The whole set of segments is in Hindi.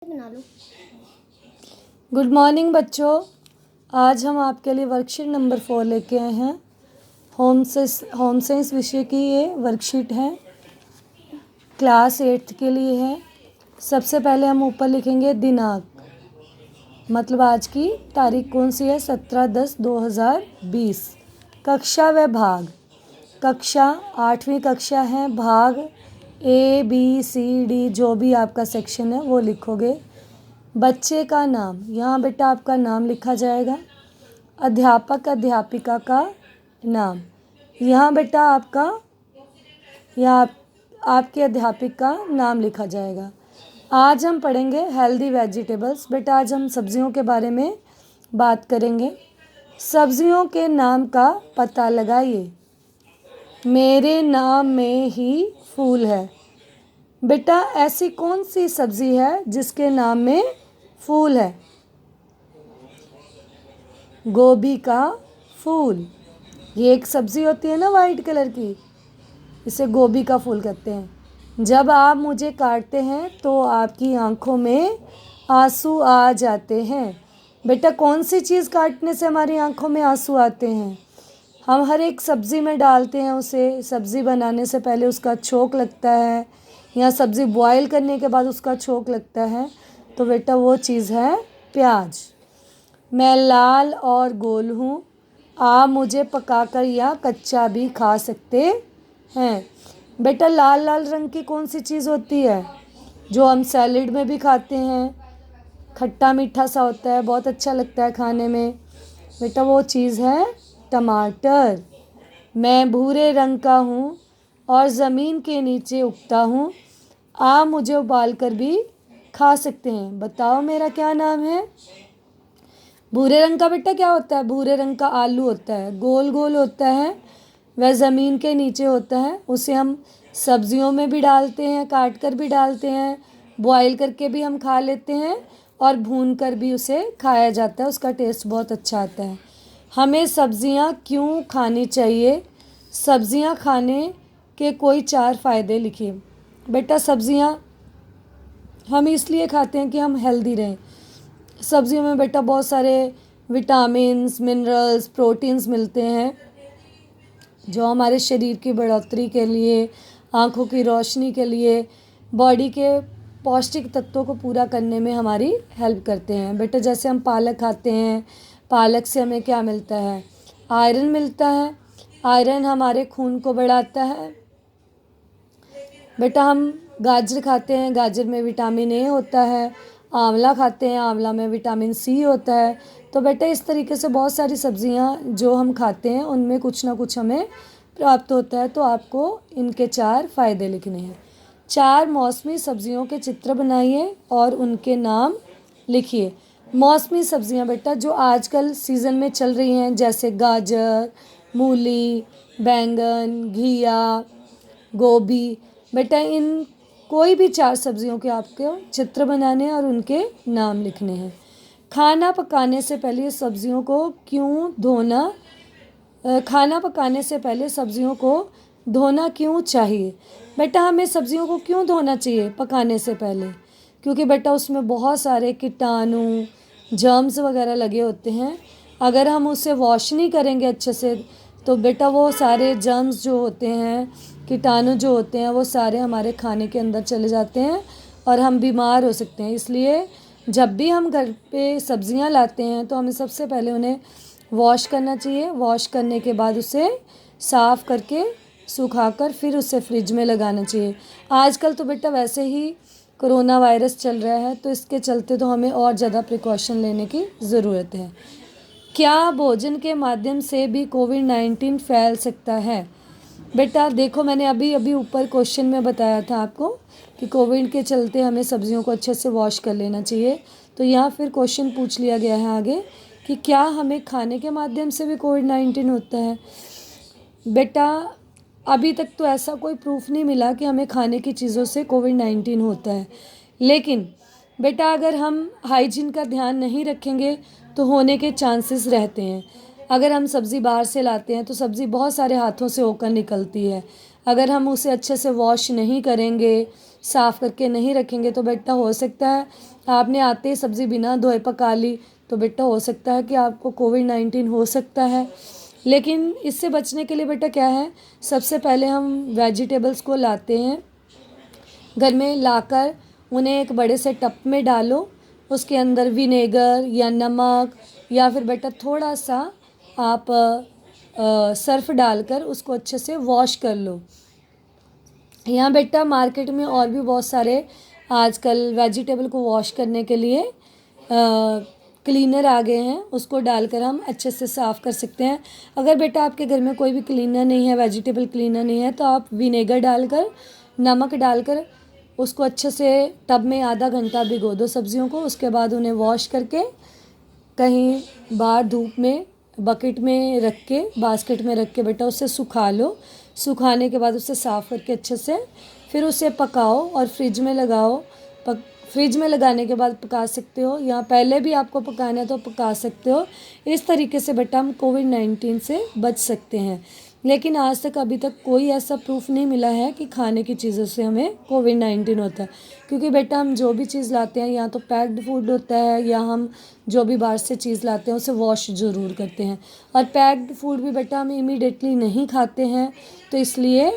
बना लो। गुड मॉर्निंग बच्चों। आज हम आपके लिए वर्कशीट नंबर 4 लेके आए हैं। होम साइंस विषय की ये वर्कशीट है, क्लास 8 के लिए है। सबसे पहले हम ऊपर लिखेंगे दिनांक, मतलब आज की तारीख कौन सी है, 17/10/2020। कक्षा व भाग, कक्षा 8वीं कक्षा है, भाग ABCD जो भी आपका सेक्शन है वो लिखोगे। बच्चे का नाम, यहाँ बेटा आपका नाम लिखा जाएगा। अध्यापक अध्यापिका का नाम, यहाँ बेटा आपका यहाँ आपके अध्यापिका का नाम लिखा जाएगा। आज हम पढ़ेंगे हेल्दी वेजिटेबल्स। बेटा आज हम सब्जियों के बारे में बात करेंगे। सब्जियों के नाम का पता लगाइए। मेरे नाम में ही फूल है। बेटा ऐसी कौन सी सब्जी है जिसके नाम में फूल है? गोभी का फूल। ये एक सब्जी होती है ना वाइट कलर की, इसे गोभी का फूल कहते हैं। जब आप मुझे काटते हैं तो आपकी आंखों में आंसू आ जाते हैं। बेटा कौन सी चीज़ काटने से हमारी आंखों में आंसू आते हैं? हम हर एक सब्ज़ी में डालते हैं उसे, सब्ज़ी बनाने से पहले उसका छोंक लगता है या सब्ज़ी बॉयल करने के बाद उसका छोंक लगता है, तो बेटा वो चीज़ है प्याज। मैं लाल और गोल हूँ। आप मुझे पकाकर या कच्चा भी खा सकते हैं। बेटा लाल लाल रंग की कौन सी चीज़ होती है जो हम सैलेड में भी खाते हैं, खट्टा मीठा सा होता है, बहुत अच्छा लगता है खाने में? बेटा वो चीज़ है टमाटर। मैं भूरे रंग का हूँ और ज़मीन के नीचे उगता हूँ। आप मुझे उबाल कर भी खा सकते हैं। बताओ मेरा क्या नाम है? भूरे रंग का बेटा क्या होता है? भूरे रंग का आलू होता है, गोल गोल होता है, वह ज़मीन के नीचे होता है। उसे हम सब्जियों में भी डालते हैं, काट कर भी डालते हैं, बॉयल करके भी हम खा लेते हैं और भून कर भी उसे खाया जाता है। उसका टेस्ट बहुत अच्छा आता है। हमें सब्जियां क्यों खानी चाहिए? सब्जियां खाने के कोई 4 फ़ायदे लिखिए। बेटा सब्जियां हम इसलिए खाते हैं कि हम हेल्दी रहें। सब्जियों में बेटा बहुत सारे विटामिन्स, मिनरल्स, प्रोटीन्स मिलते हैं जो हमारे शरीर की बढ़ोतरी के लिए, आँखों की रोशनी के लिए, बॉडी के पौष्टिक तत्वों को पूरा करने में हमारी हेल्प करते हैं। बेटा जैसे हम पालक खाते हैं, पालक से हमें क्या मिलता है? आयरन मिलता है। आयरन हमारे खून को बढ़ाता है। बेटा हम गाजर खाते हैं, गाजर में विटामिन ए होता है। आंवला खाते हैं, आंवला में विटामिन सी होता है। तो बेटा इस तरीके से बहुत सारी सब्जियां जो हम खाते हैं उनमें कुछ ना कुछ हमें प्राप्त होता है। तो आपको इनके 4 फ़ायदे लिखने हैं। 4 मौसमी सब्जियों के चित्र बनाइए और उनके नाम लिखिए। मौसमी सब्जियां बेटा जो आजकल सीज़न में चल रही हैं, जैसे गाजर, मूली, बैंगन, घिया, गोभी। बेटा इन कोई भी 4 सब्जियों के आपको चित्र बनाने हैं और उनके नाम लिखने हैं। खाना पकाने से पहले सब्जियों को क्यों धोना खाना पकाने से पहले सब्जियों को धोना क्यों चाहिए? बेटा हमें सब्जियों को क्यों धोना चाहिए पकाने से पहले? क्योंकि बेटा उसमें बहुत सारे कीटाणु, जर्म्स वगैरह लगे होते हैं। अगर हम उसे वॉश नहीं करेंगे अच्छे से तो बेटा वो सारे जर्म्स जो होते हैं, कीटाणु जो होते हैं, वो सारे हमारे खाने के अंदर चले जाते हैं और हम बीमार हो सकते हैं। इसलिए जब भी हम घर पे सब्जियां लाते हैं तो हमें सबसे पहले उन्हें वॉश करना चाहिए। वॉश करने के बाद उसे साफ़ करके सुखाकर फिर उसे फ्रिज में लगाना चाहिए। आजकल तो बेटा वैसे ही कोरोना वायरस चल रहा है, तो इसके चलते तो हमें और ज़्यादा प्रिकॉशन लेने की ज़रूरत है। क्या भोजन के माध्यम से भी कोविड-19 फैल सकता है? बेटा देखो मैंने अभी अभी ऊपर क्वेश्चन में बताया था आपको कि कोविड के चलते हमें सब्जियों को अच्छे से वॉश कर लेना चाहिए। तो यहाँ फिर क्वेश्चन पूछ लिया गया है आगे कि क्या हमें खाने के माध्यम से भी कोविड-19 होता है? बेटा अभी तक तो ऐसा कोई प्रूफ नहीं मिला कि हमें खाने की चीज़ों से कोविड-19 होता है। लेकिन बेटा अगर हम हाइजीन का ध्यान नहीं रखेंगे तो होने के चांसेस रहते हैं। अगर हम सब्ज़ी बाहर से लाते हैं तो सब्ज़ी बहुत सारे हाथों से होकर निकलती है। अगर हम उसे अच्छे से वॉश नहीं करेंगे, साफ़ करके नहीं रखेंगे तो बेटा हो सकता है आपने आते ही सब्ज़ी बिना धोए पका ली तो बेटा हो सकता है कि आपको कोविड-19 हो सकता है। लेकिन इससे बचने के लिए बेटा क्या है, सबसे पहले हम वेजिटेबल्स को लाते हैं, घर में लाकर उन्हें एक बड़े से टब में डालो, उसके अंदर विनेगर या नमक या फिर बेटा थोड़ा सा आप सर्फ़ डालकर उसको अच्छे से वॉश कर लो। यहाँ बेटा मार्केट में और भी बहुत सारे आजकल वेजिटेबल को वॉश करने के लिए क्लीनर आ गए हैं, उसको डालकर हम अच्छे से साफ़ कर सकते हैं। अगर बेटा आपके घर में कोई भी क्लीनर नहीं है, वेजिटेबल क्लीनर नहीं है, तो आप विनेगर डालकर, नमक डालकर उसको अच्छे से टब में आधा घंटा भिगो दो सब्जियों को। उसके बाद उन्हें वॉश करके कहीं बाहर धूप में बकेट में रख के, बास्केट में रख के बेटा उसे सुखा लो। सुखाने के बाद उसे साफ़ करके अच्छे से फिर उसे पकाओ और फ्रिज में लगाओ। फ्रिज में लगाने के बाद पका सकते हो, या पहले भी आपको पकाना है तो पका सकते हो। इस तरीके से बेटा हम कोविड-19 से बच सकते हैं। लेकिन आज तक अभी तक कोई ऐसा प्रूफ नहीं मिला है कि खाने की चीज़ों से हमें कोविड-19 होता है, क्योंकि बेटा हम जो भी चीज़ लाते हैं या तो पैक्ड फूड होता है, या हम जो भी बाहर से चीज़ लाते हैं उसे वॉश ज़रूर करते हैं। और पैक्ड फूड भी बेटा हम इमीडिएटली नहीं खाते हैं, तो इसलिए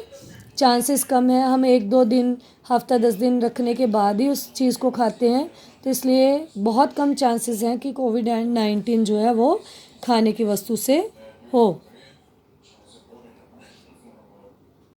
चांसेस कम है। हम 1-2 दिन, हफ्ता 10 दिन रखने के बाद ही उस चीज़ को खाते हैं, तो इसलिए बहुत कम चांसेस हैं कि कोविड-19 जो है वो खाने की वस्तु से हो।